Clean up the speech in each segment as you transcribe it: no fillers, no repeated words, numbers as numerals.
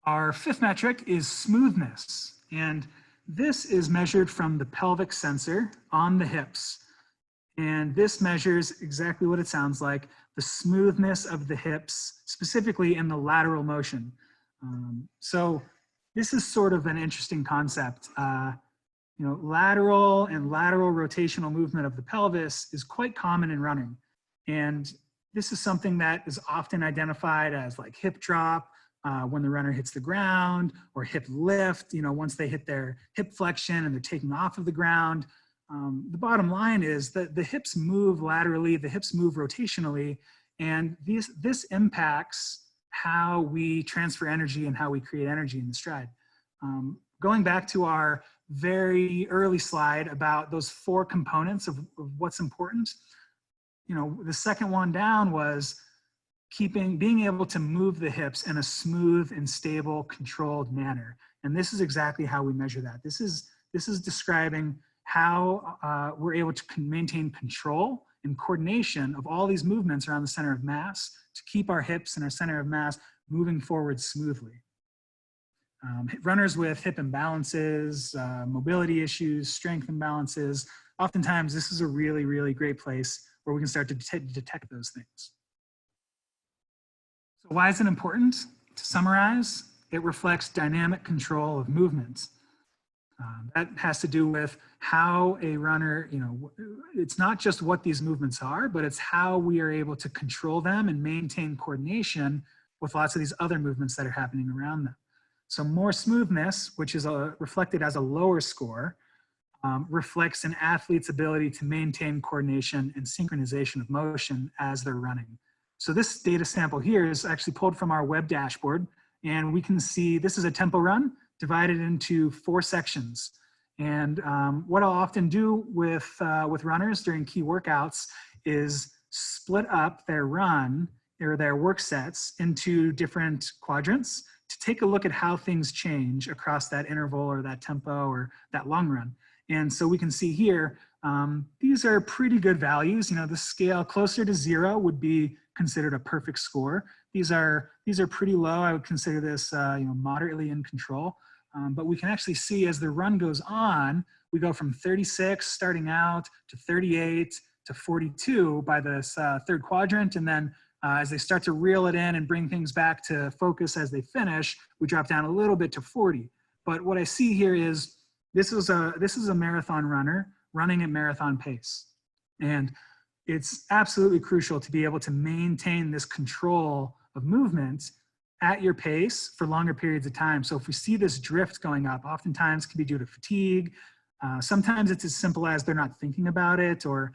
Our fifth metric is smoothness, and this is measured from the pelvic sensor on the hips. And this measures exactly what it sounds like, the smoothness of the hips, specifically in the lateral motion. So this is sort of an interesting concept. Lateral and lateral rotational movement of the pelvis is quite common in running. And this is something that is often identified as like hip drop, when the runner hits the ground, or hip lift, once they hit their hip flexion and they're taking off of the ground. The bottom line is that the hips move laterally, the hips move rotationally, and this impacts how we transfer energy and how we create energy in the stride. Going back to our very early slide about those four components of what's important, the second one down was being able to move the hips in a smooth and stable, controlled manner. And this is exactly how we measure that. This is describing how we're able to maintain control and coordination of all these movements around the center of mass to keep our hips and our center of mass moving forward smoothly. Runners with hip imbalances, mobility issues, strength imbalances, oftentimes this is a really, really great place where we can start to detect those things. So why is it important? To summarize, it reflects dynamic control of movements. That has to do with how a runner, it's not just what these movements are, but it's how we are able to control them and maintain coordination with lots of these other movements that are happening around them. So more smoothness, which is reflected as a lower score, reflects an athlete's ability to maintain coordination and synchronization of motion as they're running. So this data sample here is actually pulled from our web dashboard, and we can see this is a tempo run divided into 4 sections. And what I'll often do with runners during key workouts is split up their run or their work sets into different quadrants to take a look at how things change across that interval or that tempo or that long run. And so we can see here, these are pretty good values. The scale closer to 0 would be considered a perfect score. These are pretty low. I would consider this moderately in control. But we can actually see as the run goes on, we go from 36 starting out to 38 to 42 by this third quadrant. And then as they start to reel it in and bring things back to focus as they finish, we drop down a little bit to 40. But what I see here is this is a marathon runner running at marathon pace. And it's absolutely crucial to be able to maintain this control of movement at your pace for longer periods of time. So if we see this drift going up, oftentimes it can be due to fatigue. Sometimes it's as simple as they're not thinking about it, or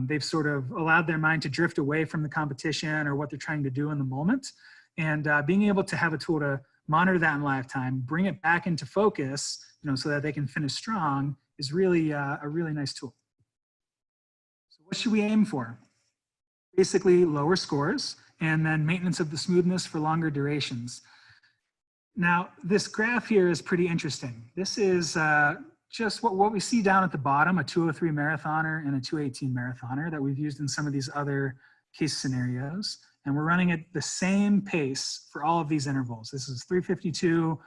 they've sort of allowed their mind to drift away from the competition or what they're trying to do in the moment. And being able to have a tool to monitor that in live time, bring it back into focus, so that they can finish strong is really a really nice tool. So what should we aim for? Basically lower scores, and then maintenance of the smoothness for longer durations. Now, this graph here is pretty interesting. This is just what we see down at the bottom, a 2:03 marathoner and a 2:18 marathoner that we've used in some of these other case scenarios. And we're running at the same pace for all of these intervals. This is 3:52,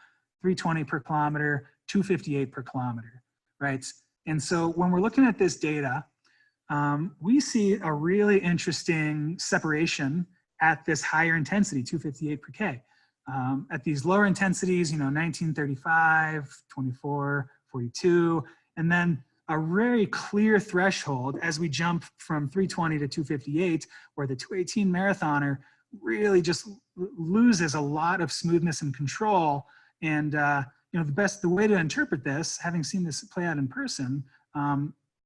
3:20 per kilometer, 2:58 per kilometer, right? And so when we're looking at this data, we see a really interesting separation at this higher intensity, 2:58 per K. At these lower intensities, 19:35, 24, 42, and then a very clear threshold as we jump from 3:20 to 2:58, where the 2:18 marathoner really just loses a lot of smoothness and control. And the way to interpret this, having seen this play out in person,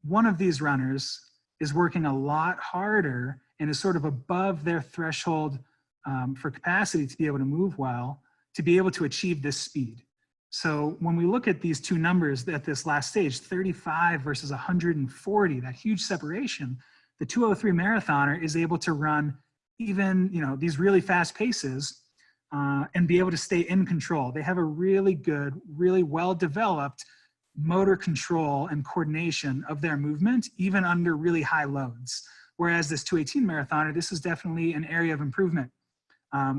one of these runners is working a lot harder and is sort of above their threshold for capacity to be able to move well, to be able to achieve this speed. So when we look at these two numbers at this last stage, 35 versus 140, that huge separation, the 2:03 marathoner is able to run even these really fast paces and be able to stay in control. They have a really good, really well-developed motor control and coordination of their movement, even under really high loads. Whereas this 2:18 marathoner, this is definitely an area of improvement.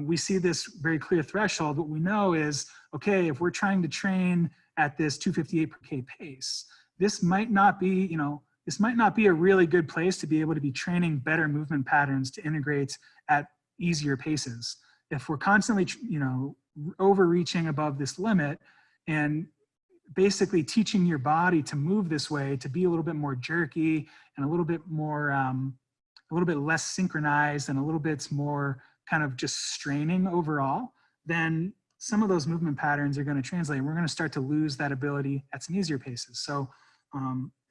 we see this very clear threshold. What we know is, okay, if we're trying to train at this 258 per K pace, this might not be, this might not be a really good place to be able to be training better movement patterns to integrate at easier paces. If we're constantly, overreaching above this limit and basically teaching your body to move this way, to be a little bit more jerky and a little bit more, a little bit less synchronized and a little bit more kind of just straining overall, then some of those movement patterns are going to translate. And we're going to start to lose that ability at some easier paces. So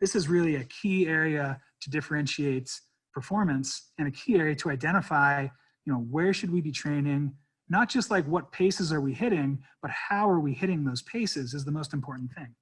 this is really a key area to differentiate performance and a key area to identify, where should we be training? Not just like what paces are we hitting, but how are we hitting those paces is the most important thing.